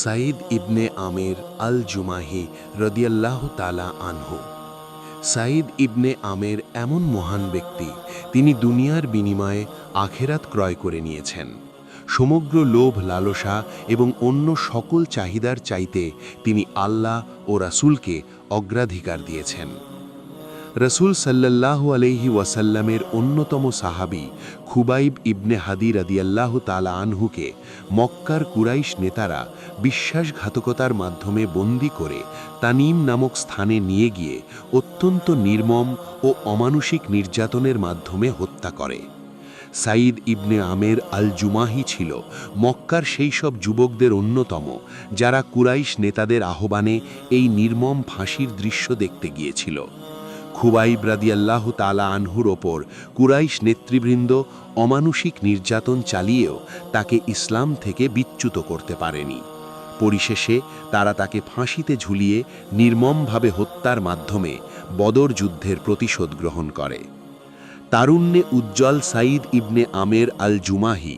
সাঈদ ইবনে আমের আল জুমাহি রদিয়াল্লাহু তাআলা আনহু। সাঈদ ইবনে আমের এমন মহান ব্যক্তি, তিনি দুনিয়ার বিনিময়ে আখেরাত ক্রয় করে নিয়েছেন। সমগ্র লোভ লালসা এবং অন্য সকল চাহিদার চাইতে তিনি আল্লাহ ও রাসূলকে অগ্রাধিকার দিয়েছেন। রসুল সাল্লাল্লাহু আলাইহি ওয়াসাল্লামের অন্যতম সাহাবী খুবাইব ইবনে হাদি রাদিয়াল্লাহু তাআলা আনহুকে মক্কার কুরাইশ নেতারা বিশ্বাসঘাতকতার মাধ্যমে বন্দী করে তানিম নামক স্থানে নিয়ে গিয়ে অত্যন্ত নির্মম ও অমানুষিক নির্যাতনের মাধ্যমে হত্যা করে। সাঈদ ইবনে আমের আল জুমাহি ছিল মক্কার সেই সব যুবকদের অন্যতম, যারা কুরাইশ নেতাদের আহ্বানে এই নির্মম ফাঁসির দৃশ্য দেখতে গিয়েছিল। খুবাইব রাদিয়াল্লাহু তাআলা আনহুর ওপর কুরাইশ নেতৃবৃন্দ অমানুষিক নির্যাতন চালিয়েও তাকে ইসলাম থেকে বিচ্যুত করতে পারেনি। পরিশেষে তারা তাকে ফাঁসিতে ঝুলিয়ে নির্মমভাবে হত্যার মাধ্যমে বদর যুদ্ধের প্রতিশোধ গ্রহণ করে। তারুণ্যে উজ্জ্বল সাঈদ ইবনে আমের আল জুমাহি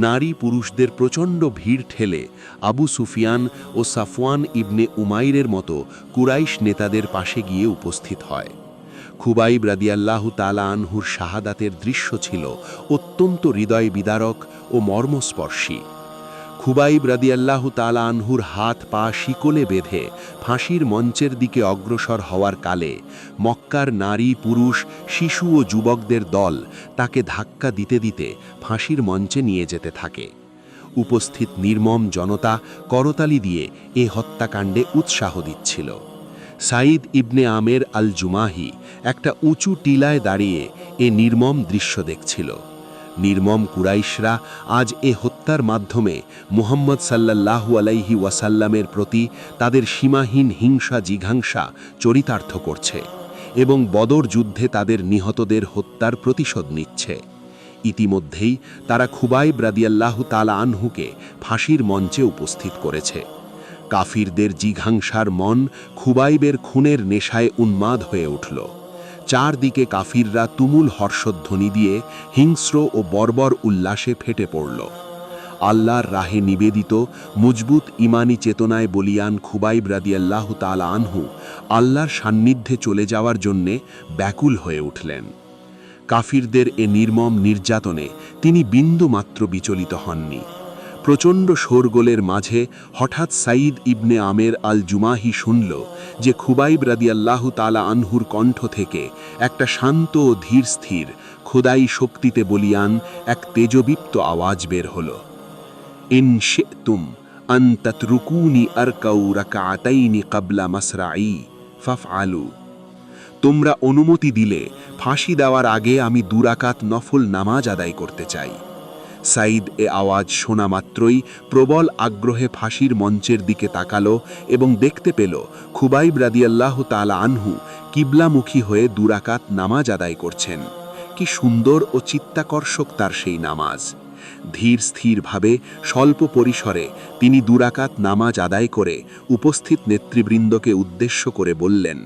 নারী পুরুষদের প্রচণ্ড ভিড় ঠেলে আবু সুফিয়ান ও সাফওয়ান ইবনে উমাইরের মতো কুরাইশ নেতাদের পাশে গিয়ে উপস্থিত হয়। খুবাইব রাদিয়াল্লাহু তাআলা আনহুর শাহাদাতের দৃশ্য ছিল অত্যন্ত হৃদয় বিদারক ও মর্মস্পর্শী। খুবাইব রাদিয়াল্লাহু তাআলা আনহুর হাত পা শিকলে বেঁধে ফাঁসির মঞ্চের দিকে অগ্রসর হওয়ার কালে মক্কার নারী পুরুষ শিশু ও যুবকদের দল তাকে ধাক্কা দিতে দিতে ফাঁসির মঞ্চে নিয়ে যেতে থাকে। উপস্থিত নির্মম জনতা করতালি দিয়ে এ হত্যাকাণ্ডে উৎসাহ দিচ্ছিল। সাঈদ ইবনে আমের আল জুমাহি একটা উঁচু টিলায় দাঁড়িয়ে এ নির্মম দৃশ্য দেখছিল। নির্মম কুরাইশরা আজ এ হত্যার মাধ্যমে মুহাম্মদ সাল্লাল্লাহু আলাইহি ওয়াসাল্লামের প্রতি তাদের সীমাহীন হিংসা জিঘাংসা চরিতার্থ করছে এবং বদর যুদ্ধে তাদের নিহতদের হত্যার প্রতিশোধ নিচ্ছে। ইতিমধ্যেই তারা খুবাইব রাদিয়াল্লাহু তাআলা আনহুকে ফাঁসির মঞ্চে উপস্থিত করেছে। কাফিরদের জিঘাংসার মন খুবাইবের খুনের নেশায় উন্মাদ হয়ে উঠল। চারদিকে কাফিররা তুমুল হর্ষধ্বনি দিয়ে হিংস্র ও বর্বর উল্লাসে ফেটে পড়ল। আল্লাহর রাহে নিবেদিত মজবুত ইমানি চেতনায় বলিয়ান খুবাইব রাদিয়াল্লাহু তাআলা আনহু আল্লাহর সান্নিধ্যে চলে যাওয়ার জন্যে ব্যাকুল হয়ে উঠলেন। কাফিরদের এ নির্মম নির্যাতনে তিনি বিন্দুমাত্র বিচলিত হননি। প্রচণ্ড শোরগোলের মাঝে হঠাৎ সাঈদ ইবনে আমের আল জুমাহি শুনল যে খুবাইব রাদিয়াল্লাহু তাআলা আনহুর কণ্ঠ থেকে একটা শান্ত ও ধীর স্থির খোদাই শক্তিতে বলিয়ান এক তেজদীপ্ত আওয়াজ বের হল। ইন শি'তুম আন তাতরুকুনি আরকাউ রাকাআতাইনি ক্বাবলা মাসরাঈ ফাফআলু। তোমরা অনুমতি দিলে ফাঁসি দেওয়ার আগে আমি 2 রাকাত নফল নামাজ আদায় করতে চাই। সাঈদ এ আওয়াজ শোনা মাত্রই প্রবল আগ্রহে ফাঁসির মঞ্চের দিকে তাকালো এবং দেখতে পেল খুবাইব রাদিয়াল্লাহু তাআলা আনহু কিবলামুখী হয়ে 2 রাকাত নামাজ আদায় করছেন। কি সুন্দর ও চিত্তাকর্ষক তার সেই নামাজ! ধীর স্থিরভাবে স্বল্প পরিসরে তিনি 2 রাকাত নামাজ আদায় করে উপস্থিত নেতৃবৃন্দকে উদ্দেশ্য করে বললেন,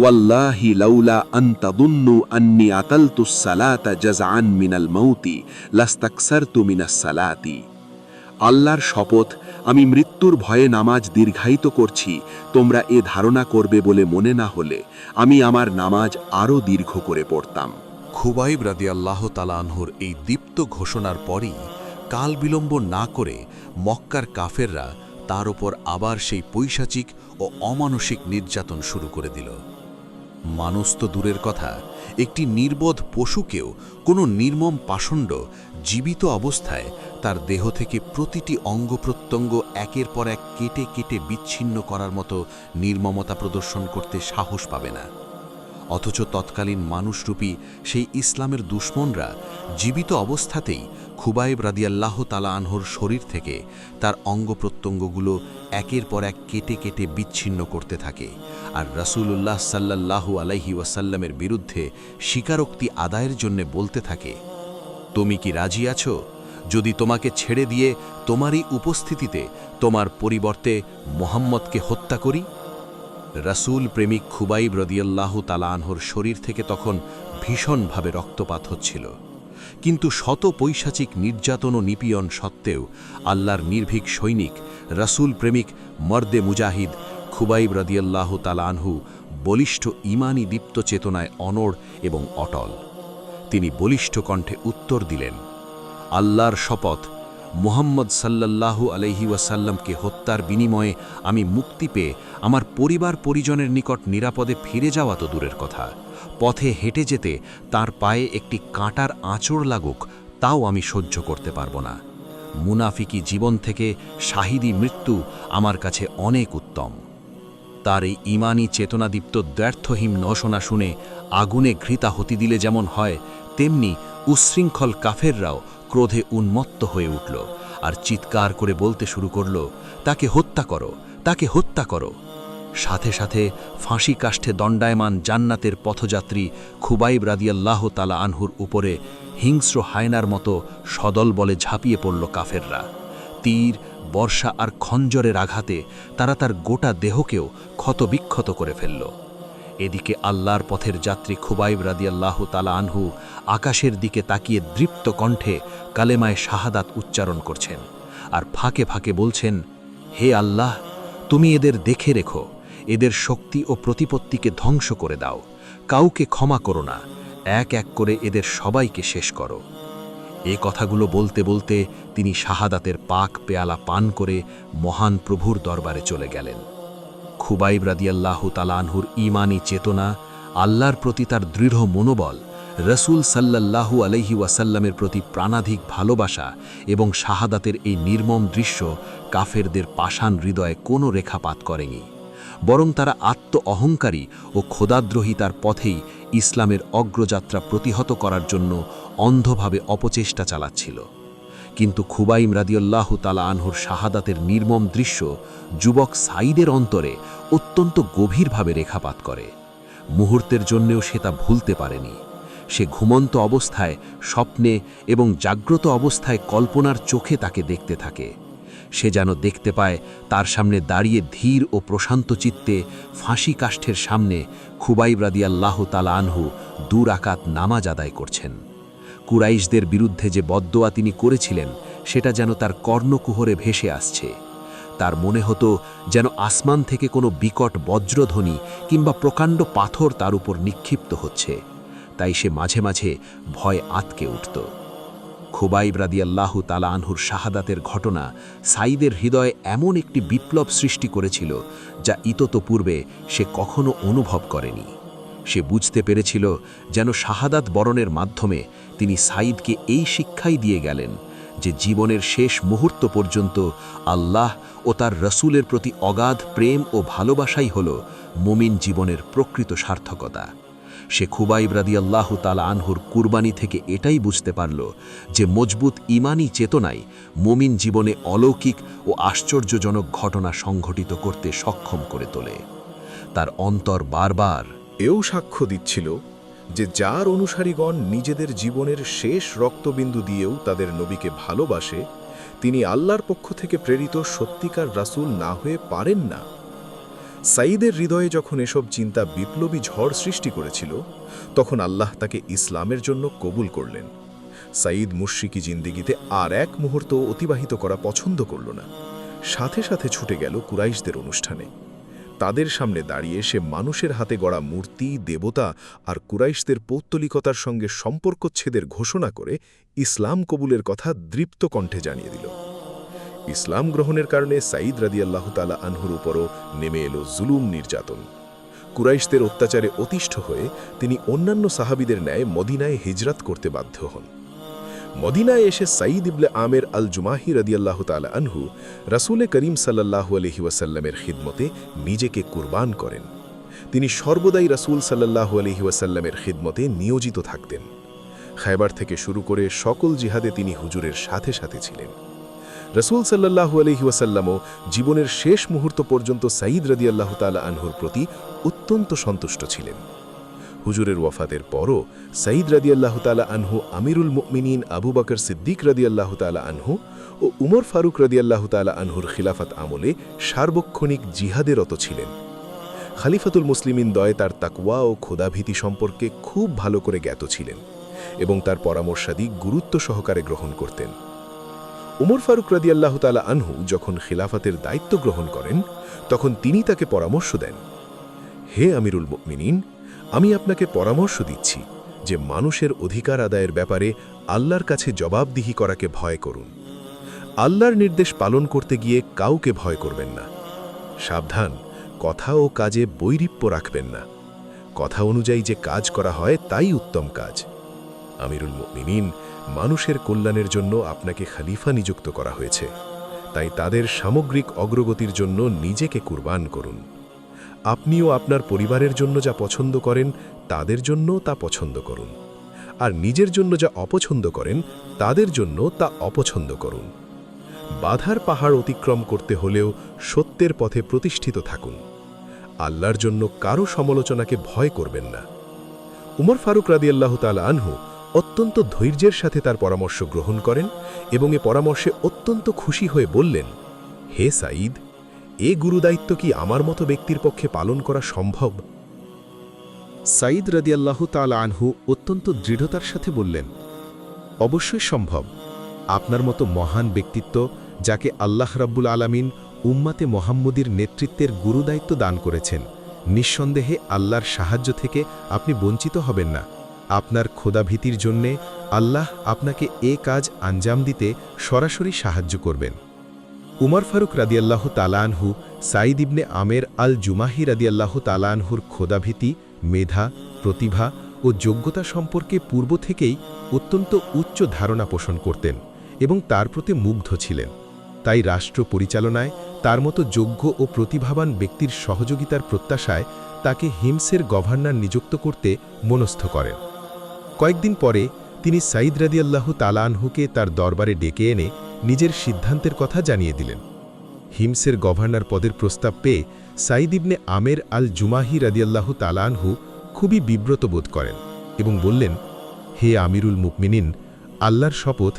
ওয়াল্লাহি লাউলা আন তাদুন্নু আন্নী আতালতুস সালাতা জাযআন মিনাল মাউতি লাস্তাকসারতু মিনাস সালাতি। আল্লাহর শপথ, আমি মৃত্যুর ভয়ে নামাজ দীর্ঘায়িত করছি, তোমরা এ ধারণা করবে বলে মনে না হলে আমি আমার নামাজ আরও দীর্ঘ করে পড়তাম। খুবাইব রাদিয়াল্লাহু তাআলা আনহুর এই দীপ্ত ঘোষণার পরই কাল বিলম্ব না করে মক্কার কাফেররা তার ওপর আবার সেই পৈশাচিক ও অমানসিক নির্যাতন শুরু করে দিল। মানুষ তো দূরের কথা, একটি নির্বোধ পশুকেও কোনো নির্মম পাষণ্ড জীবিত অবস্থায় তার দেহ থেকে প্রতিটি অঙ্গ প্রত্যঙ্গ একের পর এক কেটে কেটে বিচ্ছিন্ন করার মতো নির্মমতা প্রদর্শন করতে সাহস পাবে না। অথচ তৎকালীন মানুষরূপী সেই ইসলামের দুশমনরা জীবিত অবস্থাতেই খুবাইব রাদিয়াল্লাহু তাআলা আনহুর শরীর থেকে তার অঙ্গ প্রত্যঙ্গগুলো একের পর এক কেটে কেটে বিচ্ছিন্ন করতে থাকে আর রাসূলুল্লাহ সাল্লাল্লাহু আলাইহি ওয়াসাল্লামের বিরুদ্ধে স্বীকারোক্তি আদায়ের জন্য বলতে থাকে, তুমি কি রাজি আছো যদি তোমাকে ছেড়ে দিয়ে তোমারই উপস্থিতিতে তোমার পরিবর্তে মুহাম্মদকে হত্যা করি? রাসূল প্রেমিক খুবাইব রাদিয়াল্লাহু তাআলা আনহুর শরীর থেকে তখন ভীষণভাবে রক্তপাত হচ্ছিল। কিন্তু শত পৈশাচিক নির্যাতন ও নিপীড়ন সত্ত্বেও আল্লাহর নির্ভীক সৈনিক, রাসূল প্রেমিক, মর্দে মুজাহিদ খুবাইব রাদিয়াল্লাহু তাআলা আনহু বলিষ্ঠ ঈমানী দীপ্ত চেতনায় অনড় এবং অটল। তিনি বলিষ্ঠ কণ্ঠে উত্তর দিলেন, আল্লাহর শপথ, মুহাম্মদ সাল্লাল্লাহু আলাইহি ওয়াসাল্লামকে হত্যার বিনিময়ে আমি মুক্তি পেয়ে আমার পরিবার পরিজনের নিকট নিরাপদে ফিরে যাওয়া তো দূরের কথা, পথে হেঁটে যেতে তার পায়ে একটি কাঁটার আঁচড় লাগুক তাও আমি সহ্য করতে পারব না। মুনাফিকি জীবন থেকে শাহিদি মৃত্যু আমার কাছে অনেক উত্তম। তার এই ঈমানী চেতনাদীপ্ত দ্ব্যর্থহীন নশোনা শুনে আগুনে ঘৃতাহুতি দিলে যেমন হয়, তেমনি উচ্ছৃঙ্খল কাফেররাও ক্রোধে উন্মত্ত হয়ে উঠল আর চিৎকার করে বলতে শুরু করল, তাকে হত্যা করো, তাকে হত্যা করো। সাথে সাথে ফাঁসি কাষ্ঠে দণ্ডায়মান জান্নাতের পথযাত্রী খুবাইব রাদিয়াল্লাহু তাআলা আনহুর উপরে হিংস্র হায়নার মতো সদল বলে ঝাঁপিয়ে পড়ল কাফেররা। তীর, বর্ষা আর খঞ্জরের আঘাতে তারা তার গোটা দেহকেও ক্ষতবিক্ষত করে ফেলল। এদিকে আল্লাহর পথের যাত্রী খুবাইব রাদিয়াল্লাহু তাআলা আনহু আকাশের দিকে তাকিয়ে দৃপ্ত কণ্ঠে কালেমায়ে শাহাদাত উচ্চারণ করছেন আর ফাঁকে ফাঁকে বলছেন, হে আল্লাহ, তুমি এদের দেখে রেখো, এদের শক্তি ও প্রতিপত্তিকে ধ্বংস করে দাও, কাউকে ক্ষমা করো না, এক এক করে এদের সবাইকে শেষ করো। এ কথাগুলো বলতে বলতে তিনি শাহাদাতের পাক পেয়ালা পান করে মহান প্রভুর দরবারে চলে গেলেন। খুবাইব রাদিয়াল্লাহু তাআলা আনহুর ঈমানী চেতনা, আল্লাহর প্রতি তার দৃঢ় মনোবল, রাসূল সাল্লাল্লাহু আলাইহি ওয়াসাল্লামের প্রতি প্রাণাধিক ভালোবাসা এবং শাহাদাতের এই নির্মম দৃশ্য কাফেরদের পাষাণ হৃদয়ে কোনো রেখাপাত করেনি, বরং তারা আত্ম অহংকারী ও খোদাদ্রোহিতার পথেই ইসলামের অগ্রযাত্রা প্রতিহত করার জন্য অন্ধভাবে অপচেষ্টা চালাচ্ছিল। কিন্তু খুবাইব রাদিয়াল্লাহু তাআলা আনহুর শাহাদাতের নির্মম দৃশ্য যুবক সাঈদের অন্তরে অত্যন্ত গভীরভাবে রেখাপাত করে। মুহূর্তের জন্যেও সে তা ভুলতে পারেনি। সে ঘুমন্ত অবস্থায়, স্বপ্নে এবং জাগ্রত অবস্থায় কল্পনার চোখে তাকে দেখতে থাকে। সে যেন দেখতে পায় তার সামনে দাঁড়িয়ে ধীর ও প্রশান্ত চিত্তে ফাঁসি কাষ্ঠের সামনে খুবাইব রাদিয়াল্লাহু তাআলা আনহু 2 রাকাত নামাজ আদায় করছেন। কুরাইশদের বিরুদ্ধে যে বদদোয়া তিনি করেছিলেন সেটা যেন তার কর্ণকুহরে ভেসে আসছে। তার মনে হতো যেন আসমান থেকে কোনো বিকট বজ্রধ্বনি কিংবা প্রকাণ্ড পাথর তার উপর নিক্ষিপ্ত হচ্ছে। তাই সে মাঝে মাঝে ভয় আঁতকে উঠত। খুবাইব রাদিয়াল্লাহু তাআলা আনহুর শাহাদাতের ঘটনা সাঈদের হৃদয়ে এমন একটি বিপ্লব সৃষ্টি করেছিল যা ইতোপূর্বে সে কখনো অনুভব করেনি। সে বুঝতে পেরেছিল যেন শাহাদাত বরণের মাধ্যমে তিনি সাঈদকে এই শিক্ষাই দিয়ে গেলেন যে জীবনের শেষ মুহূর্ত পর্যন্ত আল্লাহ ও তার রাসূলের প্রতি অগাধ প্রেম ও ভালোবাসাই হল মুমিন জীবনের প্রকৃত সার্থকতা। সে খুবাইব রাদিয়াল্লাহু তাআলা আনহুর কুরবানি থেকে এটাই বুঝতে পারল যে মজবুত ঈমানী চেতনাই মুমিন জীবনে অলৌকিক ও আশ্চর্যজনক ঘটনা সংঘটিত করতে সক্ষম করে তোলে। তার অন্তর বারবার এও সাক্ষ্য দিচ্ছিল যে যার অনুসারীগণ নিজেদের জীবনের শেষ রক্তবিন্দু দিয়েও তাদের নবীকে ভালোবাসে, তিনি আল্লাহর পক্ষ থেকে প্রেরিত সত্যিকার রাসূল না হয়ে পারেন না। সাঈদের হৃদয়ে যখন এসব চিন্তা বিপ্লবী ঝড় সৃষ্টি করেছিল, তখন আল্লাহ তাকে ইসলামের জন্য কবুল করলেন। সাঈদ মুশরিকি জিন্দেগিতে আর এক মুহূর্ত অতিবাহিত করা পছন্দ করল না। সাথে সাথে ছুটে গেল কুরাইশদের অনুষ্ঠানে। তাদের সামনে দাঁড়িয়ে সে মানুষের হাতে গড়া মূর্তি, দেবতা আর কুরাইশদের পৌত্তলিকতার সঙ্গে সম্পর্কচ্ছেদের ঘোষণা করে ইসলাম কবুলের কথা দৃপ্ত কণ্ঠে জানিয়ে দিল। ইসলাম গ্রহণের কারণে সাঈদ রাদিয়াল্লাহু তাআলা আনহুর উপরও নেমে এলো জুলুম, নির্যাতন। কুরাইশদের অত্যাচারে অতিষ্ঠ হয়ে তিনি অন্যান্য সাহাবীদের ন্যায় মদিনায় হিজরত করতে বাধ্য হন। মদিনায় এসে সাঈদ ইবনে আমের আল জুমাহি রাদিয়াল্লাহু তাআলা আনহু রাসূল করিম সাল্লাল্লাহু আলাইহি ওয়াসাল্লামের খিদমতে নিজেকে কুরবান করেন। তিনি সর্বদাই রাসূল সাল্লাল্লাহু আলাইহি ওয়াসাল্লামের খিদমতে নিয়োজিত থাকতেন। খায়বার থেকে শুরু করে সকল জিহাদে তিনি হুজুরের সাথে সাথে ছিলেন। রাসূল সাল্লাল্লাহু আলাইহি ওয়াসাল্লামও জীবনের শেষ মুহূর্ত পর্যন্ত সাঈদ রাদিয়াল্লাহু তাআলা আনহুর প্রতি অত্যন্ত সন্তুষ্ট ছিলেন। হুজুরের ওয়াফাতের পরও সাঈদ রাদিয়াল্লাহু তাআলা আনহু আমিরুল মুমিনিন আবু বকর সিদ্দিক রাদিয়াল্লাহু তাআলা আনহু ও উমর ফারুক রাদিয়াল্লাহু তাআলা আনহুর খিলাফত আমলে সার্বক্ষণিক জিহাদে রত ছিলেন। খলিফাতুল মুসলিমিন দ্বয় তার তাকওয়া ও খোদাভীতি সম্পর্কে খুব ভালো করে জ্ঞাত ছিলেন। এবং তার পরামর্শাদি গুরুত্ব সহকারে গ্রহণ করতেন। উমর ফারুক রাদিয়াল্লাহু তাআলা আনহু যখন খিলাফতের দায়িত্ব গ্রহণ করেন, তখন তিনি তাকে পরামর্শ দেন, হে আমিরুল মুমিনিন, আমি আপনাকে পরামর্শ দিচ্ছি যে মানুষের অধিকার আদায়ের ব্যাপারে আল্লাহর কাছে জবাবদিহি করাকে ভয় করুন। আল্লাহর নির্দেশ পালন করতে গিয়ে কাউকে ভয় করবেন না। সাবধান, কথা ও কাজে বৈরিপ্য রাখবেন না। কথা অনুযায়ী যে কাজ করা হয় তাই উত্তম কাজ। আমিরুল মুমিনিন, মানুষের কল্যাণের জন্য আপনাকে খলিফা নিযুক্ত করা হয়েছে, তাই তাদের সামগ্রিক অগ্রগতির জন্য নিজেকে কুরবান করুন। আপনিও আপনার পরিবারের জন্য যা পছন্দ করেন তাদের জন্য তা পছন্দ করুন, আর নিজের জন্য যা অপছন্দ করেন তাদের জন্য তা অপছন্দ করুন। বাধার পাহাড় অতিক্রম করতে হলেও সত্যের পথে প্রতিষ্ঠিত থাকুন। আল্লাহর জন্য কারো সমালোচনাকে ভয় করবেন না। উমর ফারুক রাদিয়াল্লাহু তাআলা আনহু অত্যন্ত ধৈর্যের সাথে তার পরামর্শ গ্রহণ করেন এবং এ পরামর্শে অত্যন্ত খুশি হয়ে বললেন, হে সাঈদ, এ গুরুদায়িত্ব কি আমার মতো ব্যক্তির পক্ষে পালন করা সম্ভব? সাঈদ রাদিয়াল্লাহু তাআলা আনহু অত্যন্ত দৃঢ়তার সাথে বললেন, অবশ্যই সম্ভব। আপনার মতো মহান ব্যক্তিত্ব, যাকে আল্লাহ রাব্বুল আলামিন উম্মাতে মুহাম্মদীর নেতৃত্বের গুরুদায়িত্ব দান করেছেন, নিঃসন্দেহে আল্লাহর সাহায্য থেকে আপনি বঞ্চিত হবেন না। আপনার খোদাভীতির জন্যে আল্লাহ আপনাকে এ কাজ আঞ্জাম দিতে সরাসরি সাহায্য করবেন। উমর ফারুক রাদিয়াল্লাহু তাআলা আনহু সাঈদ ইবনে আমের আল জুমাহি রাদিয়াল্লাহু তাআলা আনহুর খোদাভীতি, মেধা, প্রতিভা ও যোগ্যতা সম্পর্কে পূর্ব থেকেই অত্যন্ত উচ্চ ধারণা পোষণ করতেন এবং তার প্রতি মুগ্ধ ছিলেন। তাই রাষ্ট্র পরিচালনায় তার মতো যোগ্য ও প্রতিভাবান ব্যক্তির সহযোগিতার প্রত্যাশায় তাকে হিমসের গভর্নর নিযুক্ত করতে মনস্থ করেন। কয়েকদিন পরে তিনি সাঈদ রাদিয়াল্লাহু তাআলা আনহুকে তার দরবারে ডেকে এনে নিজের সিদ্ধান্তের কথা জানিয়ে দিলেন। হিমসের গভর্নর পদের প্রস্তাব পেয়ে সাঈদ ইবনে আমের আল জুমাহি রাদিয়াল্লাহু তাআলা আনহু খুবই বিব্রত বোধ করেন এবং বললেন, হে আমিরুল মুমিনিন, আল্লাহর শপথ,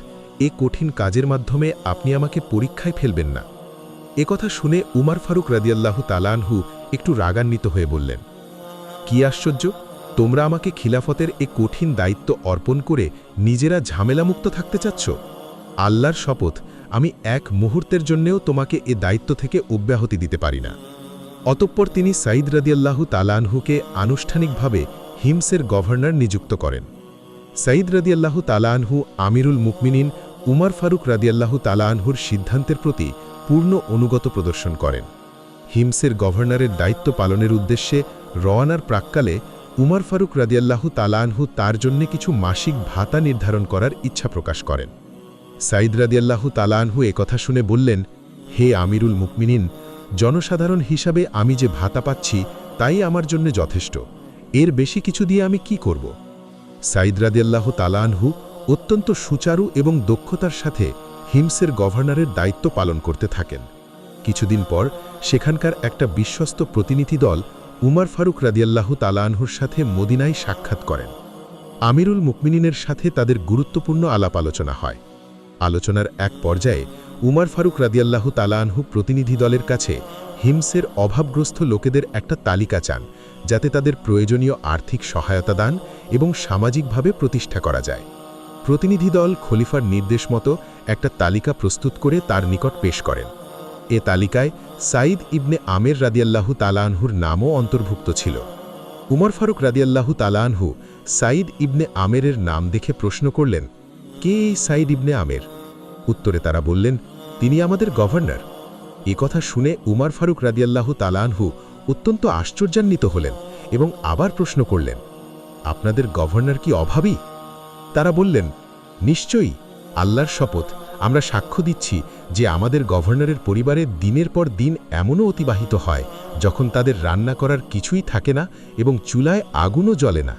এ কঠিন কাজের মাধ্যমে আপনি আমাকে পরীক্ষায় ফেলবেন না। একথা শুনে উমর ফারুক রাদিয়াল্লাহু তাআলা আনহু একটু রাগান্বিত হয়ে বললেন, কি আশ্চর্য, তোমরা আমাকে খিলাফতের এ কঠিন দায়িত্ব অর্পণ করে নিজেরা ঝামেলামুক্ত থাকতে চাচ্ছ? আল্লাহর শপথ, আমি এক মুহূর্তের জন্যেও তোমাকে এ দায়িত্ব থেকে অব্যাহতি দিতে পারি না। অতঃপর তিনি সাঈদ রাদিয়াল্লাহু তাআলা আনহুকে আনুষ্ঠানিকভাবে হিমসের গভর্নর নিযুক্ত করেন। সাঈদ রাদিয়াল্লাহু তাআলা আনহু আমিরুল মুমিনিন উমর ফারুক রাদিয়াল্লাহু তাআলা আনহুর সিদ্ধান্তের প্রতি পূর্ণ অনুগত প্রদর্শন করেন। হিমসের গভর্নরের দায়িত্ব পালনের উদ্দেশ্যে রওয়ানার প্রাক্কালে উমর ফারুক রাদিয়াল্লাহু তাআলা আনহু তার জন্য কিছু মাসিক ভাতা নির্ধারণ করার ইচ্ছা প্রকাশ করেন। সাঈদ রাদিয়াল্লাহু তাআলা আনহু একথা শুনে বললেন, হে আমিরুল মুমিনিন, জনসাধারণ হিসাবে আমি যে ভাতা পাচ্ছি তাই আমার জন্য যথেষ্ট। এর বেশি কিছু দিয়ে আমি কি করব? সাঈদ রাদিয়াল্লাহু তাআলা আনহু অত্যন্ত সুচারু এবং দক্ষতার সাথে হিমসের গভর্নরের দায়িত্ব পালন করতে থাকেন। কিছুদিন পর সেখানকার একটা বিশ্বস্ত প্রতিনিধি দল উমর ফারুক রাদিয়াল্লাহু তাআলা আনহুর সাথে মদিনায় সাক্ষাৎ করেন। আমিরুল মুমিনিনের সাথে তাদের গুরুত্বপূর্ণ আলাপ আলোচনা হয়। আলোচনার এক পর্যায়ে উমর ফারুক রাদিয়াল্লাহু তাআলা আনহু প্রতিনিধি দলের কাছে হিমসের অভাবগ্রস্ত লোকেদের একটা তালিকা চান, যাতে তাদের প্রয়োজনীয় আর্থিক সহায়তা দান এবং সামাজিকভাবে প্রতিষ্ঠা করা যায়। প্রতিনিধি দল খলিফার নির্দেশ মতো একটা তালিকা প্রস্তুত করে তার নিকট পেশ করেন। এ তালিকায় সাঈদ ইবনে আমের রাদিয়াল্লাহু তাআলা আনহুর নামও অন্তর্ভুক্ত ছিল। উমর ফারুক রাদিয়াল্লাহু তাআলা আনহু সাঈদ ইবনে আমেরের নাম দেখে প্রশ্ন করলেন, কে এই সাঈদ ইবনে আমের? উত্তরে তারা বললেন, তিনি আমাদের গভর্নর। এ কথা শুনে উমর ফারুক রাদিয়াল্লাহু তাআলা আনহু অত্যন্ত আশ্চর্যান্বিত হলেন এবং আবার প্রশ্ন করলেন, আপনাদের গভর্নর কি অভাবী? তারা বললেন, নিশ্চয়ই, আল্লাহর শপথ, আমরা সাক্ষ্য দিচ্ছি যে আমাদের গভর্নরের পরিবারে দিনের পর দিন এমনও অতিবাহিত হয় যখন তাদের রান্না করার কিছুই থাকে না এবং চুলায় আগুনও জ্বলে না।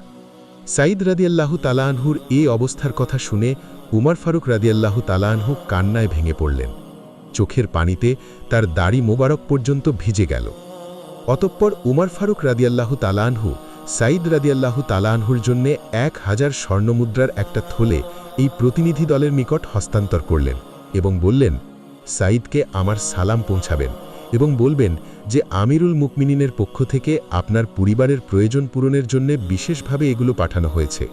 সাঈদ রাদিয়াল্লাহু তাআলা আনহুর এই অবস্থার কথা শুনে উমর ফারুক রাদিয়াল্লাহু তাআলা আনহু কান্নায় ভেঙে পড়লেন। চোখের পানিতে তার দাড়ি মোবারক পর্যন্ত ভিজে গেল। অতঃপর উমর ফারুক রাদিয়াল্লাহু তাআলা আনহু সাঈদ রাদিয়াল্লাহু তাআলা আনহুর জন্য 1000 স্বর্ণমুদ্রার একটা থলে এই প্রতিনিধি দলের নিকট হস্তান্তর করলেন এবং বললেন, সাঈদকে আমার সালাম পৌঁছাবেন এবং বলবেন যে আমিরুল মুমিনিনের পক্ষ থেকে আপনার পরিবারের প্রয়োজন পূরণের জন্য বিশেষভাবে এগুলো পাঠানো হয়েছে।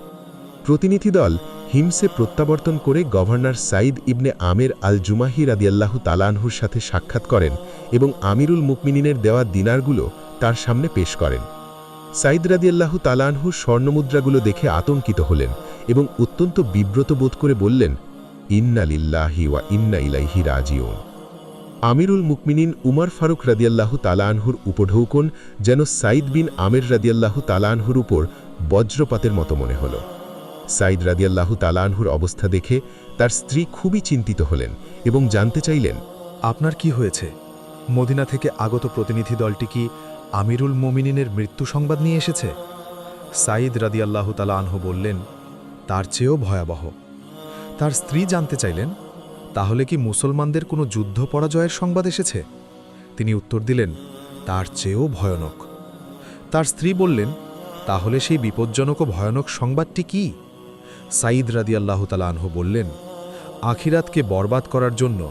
প্রতিনিধি দল হিমসে প্রত্যাবর্তন করে গভর্নর সাইদ ইবনে আমের আল জুমাহি রাদিয়াল্লাহু তাআলা আনহুর সাথে সাক্ষাৎ করেন এবং আমিরুল মুকমিনিনের দেওয়া দিনারগুলো তার সামনে পেশ করেন। সাইদ রাদিয়াল্লাহু তাআলা আনহু স্বর্ণমুদ্রাগুলো দেখে আতঙ্কিত হলেন এবং অত্যন্ত বিব্রত বোধ করে বললেন, ইন্না লিল্লাহি ওয়া ইন্না ইলাইহি রাজিউন। আমিরুল মুকমিনিন উমর ফারুক রাদিয়াল্লাহু তাআলা আনহুর উপঢৌকন যেন সাইদ বিন আমের রাদিয়াল্লাহু তাআলা আনহুর উপর বজ্রপাতের মতো মনে হল। সাইদ রাদিয়াল্লাহু তাআলা আনহুর অবস্থা দেখে তার স্ত্রী খুবই চিন্তিত হলেন এবং জানতে চাইলেন, আপনার কি হয়েছে? মদিনা থেকে আগত প্রতিনিধি দলটি কি আমিরুল মোমিনিনের মৃত্যু সংবাদ নিয়ে এসেছে? সাইদ রাদিয়াল্লাহু তাআলা আনহু বললেন, তার চেয়েও ভয়াবহ। তার স্ত্রী জানতে চাইলেন, তাহলে কি মুসলমানদের কোনো যুদ্ধ পরাজয়ের সংবাদ এসেছে? তিনি উত্তর দিলেন, তার চেয়েও ভয়ানক। তার স্ত্রী বললেন, তাহলে সেই বিপজ্জনক ও ভয়ানক সংবাদটি কি? সাইদ রাদিয়াল্লাহু তাআলা আনহু বললেন, আখিরাতকে বরবাদ করার জন্য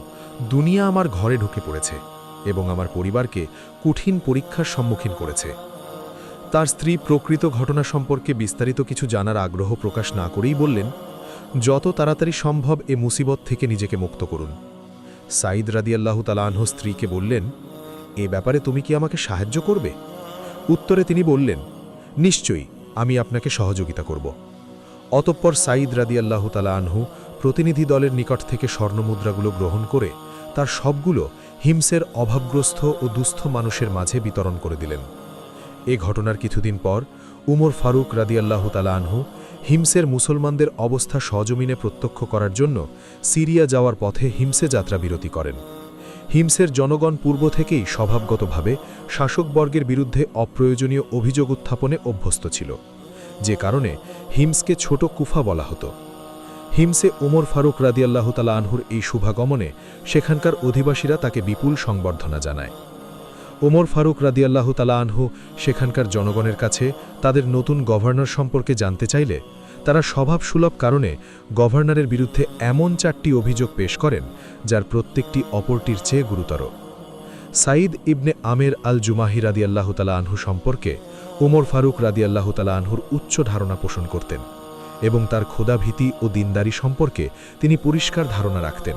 দুনিয়া আমার ঘরে ঢুকে পড়েছে এবং আমার পরিবারকে কঠিন পরীক্ষার সম্মুখীন করেছে। তার স্ত্রী প্রকৃত ঘটনা সম্পর্কে বিস্তারিত কিছু জানার আগ্রহ প্রকাশ না করেই বললেন, যত তাড়াতাড়ি সম্ভব এ মুসিবত থেকে নিজেকে মুক্ত করুন। সাইদ রাদিয়াল্লাহু তাআলা আনহু স্ত্রীকে বললেন, এ ব্যাপারে তুমি কি আমাকে সাহায্য করবে? উত্তরে তিনি বললেন, নিশ্চয়ই, আমি আপনাকে সহযোগিতা করব। অতঃপর সাইদ রাদিয়াল্লাহু তাআলা আনহু প্রতিনিধি দলের নিকট থেকে স্বর্ণমুদ্রাগুলো গ্রহণ করে তার সবগুলো হিমসের অভাবগ্রস্ত ও দুস্থ মানুষের মাঝে বিতরণ করে দিলেন। এ ঘটনার কিছুদিন পর উমর ফারুক রাদিয়াল্লাহু তাআলা আনহু হিমসের মুসলমানদের অবস্থা সজমিনে প্রত্যক্ষ করার জন্য সিরিয়া যাওয়ার পথে হিমসে যাত্রা বিরতি করেন। হিমসের জনগণ পূর্ব থেকেই স্বভাবগতভাবে শাসকবর্গের বিরুদ্ধে অপ্রয়োজনীয় অভিযোগ উত্থাপনে অভ্যস্ত ছিল, যে কারণে হিমসকে ছোট কুফা বলা হতো। হিমসে উমর ফারুক রাদিয়াল্লাহু তাআলা আনহুর এই শুভাগমনে সেখানকার অধিবাসীরা তাকে বিপুল সংবর্ধনা জানায়। ওমর ফারুক রাদিয়াল্লাহু তাআলা আনহু সেখানকার জনগণের কাছে তাদের নতুন গভর্নর সম্পর্কে জানতে চাইলে তারা স্বভাবসুলভ কারণে গভর্নরের বিরুদ্ধে এমন 4টি অভিযোগ পেশ করেন যার প্রত্যেকটি অপরটির চেয়ে গুরুতর। সাইদ ইবনে আমের আল জুমাহি রাদিয়াল্লাহু তাআলা আনহু সম্পর্কে ওমর ফারুক রাদিয়াল্লাহু তাআলা আনহুর উচ্চ ধারণা পোষণ করতেন এবং তার খোদাভীতি ও দিনদারি সম্পর্কে তিনি পরিষ্কার ধারণা রাখতেন।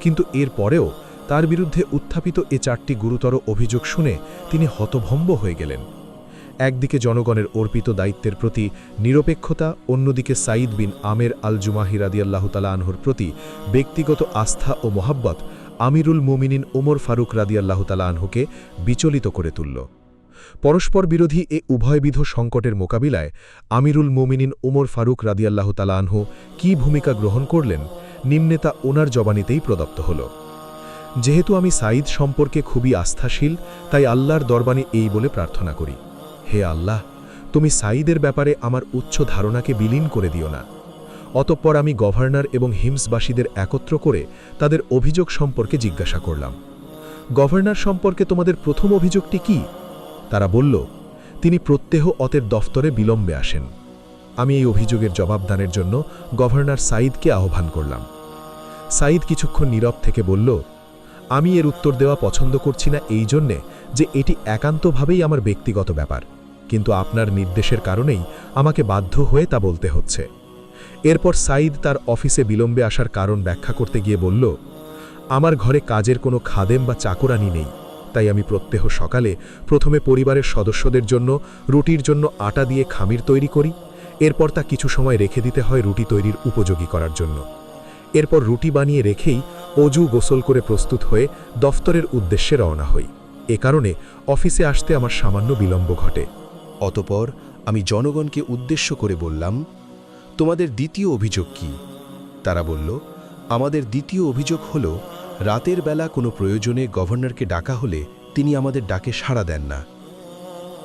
কিন্তু এর পরেও তার বিরুদ্ধে উত্থাপিত এ 4টি গুরুতর অভিযোগ শুনে তিনি হতভম্ব হয়ে গেলেন। একদিকে জনগণের অর্পিত দায়িত্বের প্রতি নিরপেক্ষতা, অন্যদিকে সাইদ বিন আমের আল জুমাহি রাদিয়াল্লাহু তাআলা আনহুর প্রতি ব্যক্তিগত আস্থা ও মোহাব্বত আমিরুল মুমিনিন ওমর ফারুক রাদিয়াল্লাহু তাআলা আনহুকে বিচলিত করে তুলল। পরস্পর বিরোধী এ উভয়বিধ সংকটের মোকাবিলায় আমিরুল মুমিনিন ওমর ফারুক রাদিয়াল্লাহু তাআলা আনহু কী ভূমিকা গ্রহণ করলেন, নিম্নে তা ওনার জবানিতেই প্রদত্ত হল। যেহেতু আমি সাইদ সম্পর্কে খুবই আস্থাশীল, তাই আল্লাহর দরবারে এই বলে প্রার্থনা করি, হে আল্লাহ, তুমি সাইদের ব্যাপারে আমার উচ্চ ধারণাকে বিলীন করে দিও না। অতঃপর আমি গভর্নর এবং হিমসবাসীদের একত্র করে তাদের অভিযোগ সম্পর্কে জিজ্ঞাসা করলাম, গভর্নর সম্পর্কে তোমাদের প্রথম অভিযোগটি কি? তারা বলল, তিনি প্রত্যহ অতের দফতরে বিলম্বে আসেন। আমি এই অভিযোগের জবাবদানের জন্য গভর্নর সাইদকে আহ্বান করলাম। সাইদ কিছুক্ষণ নীরব থেকে বলল, আমি এর উত্তর দেওয়া পছন্দ করছি না এই জন্যে যে এটি একান্তভাবেই আমার ব্যক্তিগত ব্যাপার, কিন্তু আপনার নির্দেশের কারণেই আমাকে বাধ্য হয়ে তা বলতে হচ্ছে। এরপর সাইদ তার অফিসে বিলম্বে আসার কারণ ব্যাখ্যা করতে গিয়ে বলল, আমার ঘরে কাজের কোনো খাদেম বা চাকরানি নেই, তাই আমি প্রত্যহ সকালে প্রথমে পরিবারের সদস্যদের জন্য রুটির জন্য আটা দিয়ে খামির তৈরি করি, এরপর তা কিছু সময় রেখে দিতে হয় রুটি তৈরির উপযোগী করার জন্য। এরপর রুটি বানিয়ে রেখেই অজু গোসল করে প্রস্তুত হয়ে দফতরের উদ্দেশ্যে রওনা হই। এ কারণে অফিসে আসতে আমার সামান্য বিলম্ব ঘটে। অতপর আমি জনগণকে উদ্দেশ্য করে বললাম, তোমাদের দ্বিতীয় অভিযোগ কি? তারা বলল, আমাদের দ্বিতীয় অভিযোগ হল, রাতের বেলা কোনো প্রয়োজনে গভর্নরকে ডাকা হলে তিনি আমাদের ডাকে সাড়া দেন না।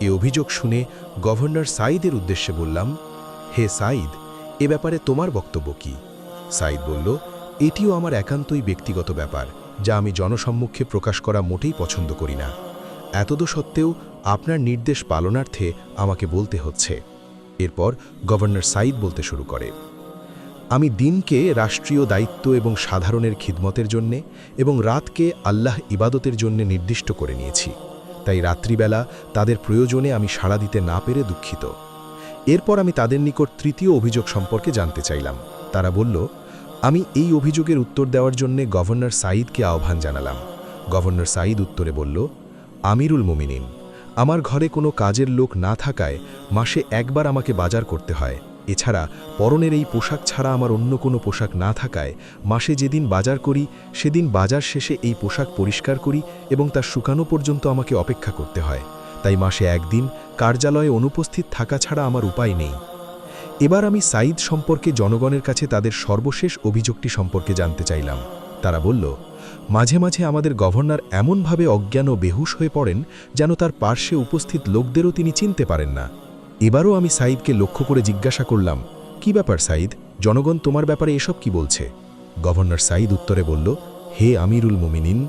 এ অভিযোগ শুনে গভর্নর সাইদের উদ্দেশ্যে বললাম, হে সাইদ, এ ব্যাপারে তোমার বক্তব্য কি? সাইদ বলল, এটিও আমার একান্তই ব্যক্তিগত ব্যাপার, যা আমি জনসম্মুখে প্রকাশ করা মোটেই পছন্দ করি না। এতদসত্ত্বেও আপনার নির্দেশ পালনার্থে আমাকে বলতে হচ্ছে। এরপর গভর্নর সাইদ বলতে শুরু করে, আমি দিনকে রাষ্ট্রীয় দায়িত্ব এবং সাধারণের খিদমতের জন্যে এবং রাতকে আল্লাহ ইবাদতের জন্য নির্দিষ্ট করে নিয়েছি, তাই রাত্রিবেলা তাদের প্রয়োজনে আমি সাড়া দিতে না পেরে দুঃখিত। এরপর আমি তাদের নিকট তৃতীয় অভিযোগ সম্পর্কে জানতে চাইলাম। তারা বলল, আমি এই অভিযোগের উত্তর দেওয়ার জন্য গভর্নর সাঈদকে আহ্বান জানালাম। গভর্নর সাঈদ উত্তরে বলল, আমিরুল মুমিনিন, আমার ঘরে কোনো কাজের লোক না থাকায় মাসে একবার আমাকে বাজার করতে হয়। এছাড়া পরনের এই পোশাক ছাড়া আমার অন্য কোনো পোশাক না থাকায় মাসে যেদিন বাজার করি সেদিন বাজার শেষে এই পোশাক পরিষ্কার করি এবং তা শুকানো পর্যন্ত আমাকে অপেক্ষা করতে হয়। তাই মাসে একদিন কার্যালয়ে অনুপস্থিত থাকা ছাড়া আমার উপায় নেই। এবার আমি সাঈদ সম্পর্কে জনগণের কাছে তাদের সর্বশেষ অভিযোগটি সম্পর্কে জানতে চাইলাম। তারা বলল, মাঝে মাঝে আমাদের গভর্নর এমনভাবে অজ্ঞান ও বেহুশ হয়ে পড়েন যেন তার পার্শ্বে উপস্থিত লোকদেরও তিনি চিনতে পারেন না। এবারও আমি সাঈদকে লক্ষ্য করে জিজ্ঞাসা করলাম, কি ব্যাপার সাঈদ, জনগণ তোমার ব্যাপারে এসব কি বলছে? গভর্নর সাঈদ উত্তরে বলল, হে আমিরুল মুমিনিন,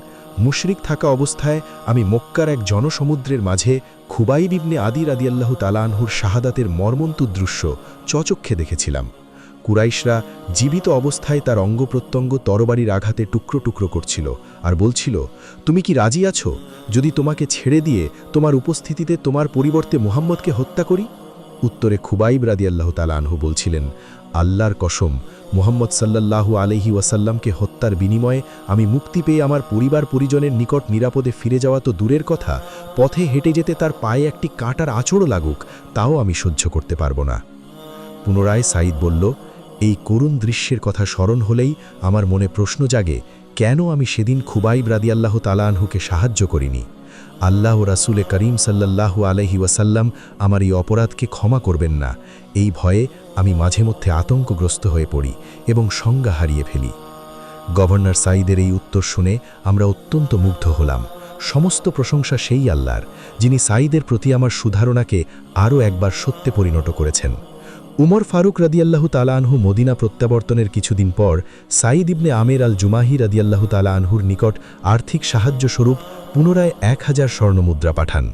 মুশরিক থাকা অবস্থায় আমি মক্কার এক জনসমুদ্রের মাঝে খুবাইব ইবনে আদি রাদিয়াল্লাহু তাআলা আনহুর শাহাদাতের মর্মন্তুদ দৃশ্য চচক্ষে দেখেছিলাম। কুরাইশরা জীবিত অবস্থায় তার অঙ্গপ্রত্যঙ্গ তরবারির আঘাতে টুকরো টুকরো করছিল আর বলছিল, তুমি কি রাজি আছো যদি তোমাকে ছেড়ে দিয়ে তোমার উপস্থিতিতে তোমার পরিবর্তে মুহাম্মদকে হত্যা করি? উত্তরে খুবাইব রাদিয়াল্লাহু তাআলা আনহু বলছিলেন, আল্লাহর কসম, মুহাম্মদ সাল্লাল্লাহু আলাইহি ওয়াসাল্লামকে হত্যার বিনিময়ে আমি মুক্তি পেয়ে আমার পরিবার পরিজনের নিকট নিরাপদে ফিরে যাওয়া তো দূরের কথা, পথে হেঁটে যেতে তার পায়ে একটি কাঁটার আঁচড়ও লাগুক তাও আমি সহ্য করতে পারব না। পুনরায় সাঈদ বলল, এই করুণ দৃশ্যের কথা স্মরণ হলেই আমার মনে প্রশ্ন জাগে, কেন আমি সেদিন খুবাইব রাদিয়াল্লাহু তাআলা আনহুকে সাহায্য করিনি? আল্লাহ ও রাসূলে করিম সাল্লাল্লাহু আলাইহি ওয়াসাল্লাম আমার এই অপরাধকে ক্ষমা করবেন না। এই ভয়ে আমি মাঝে মধ্যে আতঙ্কগ্রস্ত হয়ে পড়ি এবং সংজ্ঞা হারিয়ে ফেলি। গভর্নর সাঈদের এই উত্তর শুনে আমরা অত্যন্ত মুগ্ধ হলাম। সমস্ত প্রশংসা সেই আল্লাহর, যিনি সাঈদের প্রতি আমার সুধারণাকে আরও একবার সত্যে পরিণত করেছেন। উমর ফারুক রাদিয়াল্লাহু তাআলা আনহু মদিনা প্রত্যাবর্তনের কিছুদিন পর সাঈদ ইবনে আমের আল জুমাহি রাদিয়াল্লাহু তাআলা আনহুর নিকট আর্থিক সাহায্য স্বরূপ পুনরায় 1000 স্বর্ণমুদ্রা পাঠান।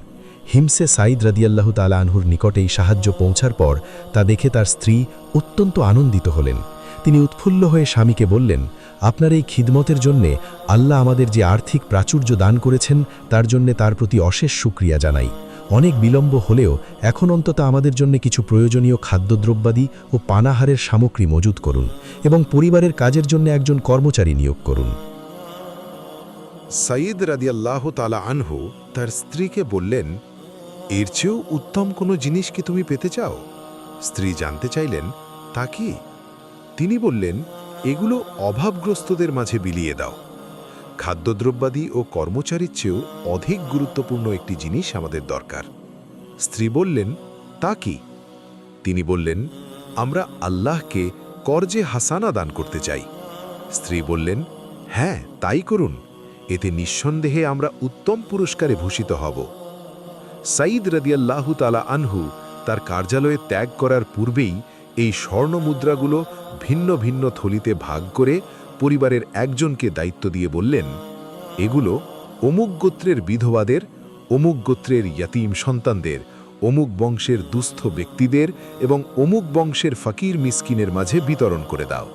হিমসে সাঈদ রাদিয়াল্লাহু তাআলা আনহুর নিকট এই সাহায্য পৌঁছার পর তা দেখে তার স্ত্রী অত্যন্ত আনন্দিত হলেন। তিনি উৎফুল্ল হয়ে স্বামীকে বললেন, আপনার এই খিদমতের জন্যে আল্লাহ আমাদের যে আর্থিক প্রাচুর্য দান করেছেন তার জন্যে তার প্রতি অশেষ শুকরিয়া জানাই। অনেক বিলম্ব হলেও এখন অন্তত আমাদের জন্য কিছু প্রয়োজনীয় খাদ্যদ্রব্যাদি ও পানাহারের সামগ্রী মজুত করুন এবং পরিবারের কাজের জন্য একজন কর্মচারী নিয়োগ করুন। সাঈদ রাদিয়াল্লাহু তাআলা আনহু তার স্ত্রীকে বললেন, এর চেয়েও উত্তম কোনো জিনিস কি তুমি পেতে চাও? স্ত্রী জানতে চাইলেন, তা কি? তিনি বললেন, এগুলো অভাবগ্রস্তদের মাঝে বিলিয়ে দাও। খাদ্যদ্রব্যাদি ও কর্মচারীর চেয়েও অধিক গুরুত্বপূর্ণ একটি জিনিস আমাদের দরকার। স্ত্রী বললেন, তা কি? তিনি বললেন, আমরা আল্লাহকে কর্জে হাসানা দান করতে চাই। স্ত্রী বললেন, হ্যাঁ, তাই করুন, এতে নিঃসন্দেহে আমরা উত্তম পুরস্কারে ভূষিত হব। সাঈদ রাদিয়াল্লাহু তাআলা আনহু তার কার্যালয়ে ত্যাগ করার পূর্বেই এই স্বর্ণ মুদ্রাগুলো ভিন্ন ভিন্ন থলিতে ভাগ করে পরিবারের একজনকে দায়িত্ব দিয়ে বললেন, এগুলো অমুক গোত্রের বিধবাদের, অমুক গোত্রের ইয়াতীম সন্তানদের, অমুক বংশের দুস্থ ব্যক্তিদের এবং অমুক বংশের ফকির মিসকিনের মাঝে বিতরণ করে দাও।